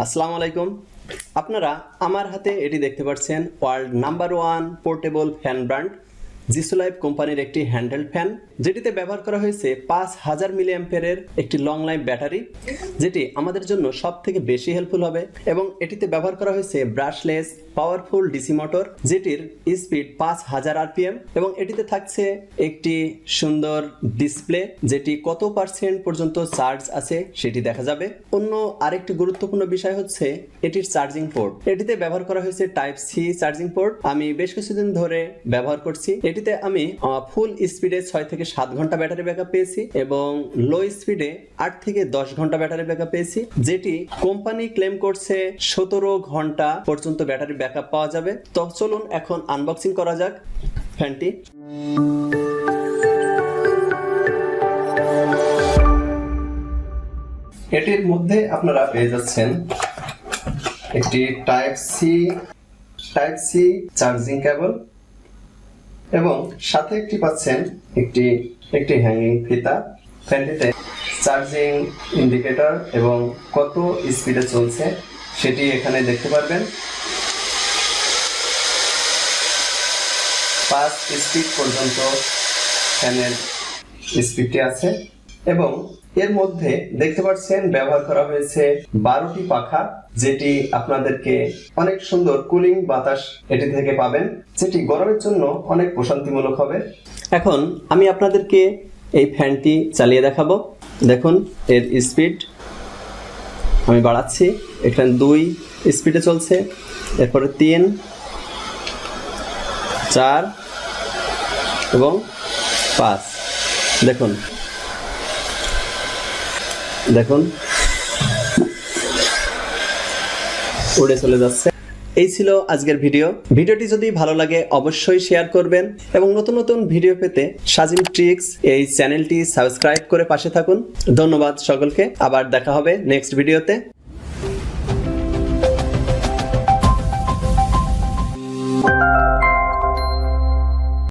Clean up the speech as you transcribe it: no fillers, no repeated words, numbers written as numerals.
আসসালামু আলাইকুম। আপনারা আমার হাতে এটি দেখতে পাচ্ছেন world number 1 portable fan brand Jisulife কোম্পানির একটি হ্যান্ডহেল্ড ফ্যান, যেটিতে ব্যবহার করা হয়েছে 5000 মিলি অ্যাম্পিয়ারের একটি লং লাইফ ব্যাটারি, যেটি আমাদের জন্য সবথেকে বেশি হেল্পফুল হবে। এবং এটিতে ব্যবহার করা হয়েছে ব্রাশলেস পাওয়ারফুল ডিসি মোটর, যেটির স্পিড 5000 আরপিএম, এবং এটিতে থাকছে একটি সুন্দর ডিসপ্লে, যেটি কত পার্সেন্ট পর্যন্ত চার্জ আছে সেটি দেখা যাবে। অন্য আরেকটি গুরুত্বপূর্ণ বিষয় হচ্ছে এটির চার্জিং পোর্ট। এটিতে ব্যবহার করা হয়েছে টাইপ সি চার্জিং পোর্ট। আমি বেশ কিছুদিন ধরে ব্যবহার করছি। এটিতে আমি ফুল স্পিডে 6 থেকে 7 ঘন্টা ব্যাটারি ব্যাকআপ পেয়েছি এবং লো স্পিডে 8 থেকে 10 ঘন্টা ব্যাটারি ব্যাকআপ পেয়েছি, যেটি কোম্পানি ক্লেম করছে 17 ঘন্টা পর্যন্ত ব্যাটারি ব্যাকআপ পাওয়া যাবে। তো চলুন এখন আনবক্সিং করা যাক ফ্যানটি। এটির মধ্যে আপনারা পেয়ে যাচ্ছেন একটি টাইপ সি চার্জিং কেবল, এবং সাথে একটি পাচ্ছেন একটি হ্যাঙ্গিং ফিতা। ফ্যানটিতে চার্জিং ইন্ডিকেটর এবং কত স্পিডে চলছে সেটি এখানে দেখতে পারবেন। 5 স্পিড পর্যন্ত ফ্যানের স্পিডটি আছে, এবং এর মধ্যে দেখতে পাচ্ছেন ব্যবহার করা হয়েছে 12টি পাখা, যেটি আপনাদেরকে অনেক সুন্দর কুলিং বাতাস এটি থেকে পাবেন, যেটি গরমের জন্য অনেক প্রশান্তিমূলক হবে। এখন আমি আপনাদেরকে এই ফ্যানটি চালিয়ে দেখাবো। দেখুন এর স্পিড আমি বাড়াচ্ছি। এখানে 2 স্পিডে চলছে, এরপরে 3, 4 এবং 5। দেখুন উড়ে চলে যাচ্ছে। এই ছিল আজকের ভিডিওটি যদি ভালো লাগে অবশ্যই শেয়ার করবেন, এবং নতুন নতুন ভিডিও পেতে সাজিম ট্রিক্স এই চ্যানেলটি সাবস্ক্রাইব করে পাশে থাকুন। ধন্যবাদ সকলকে, আবার দেখা হবে নেক্সট ভিডিওতে।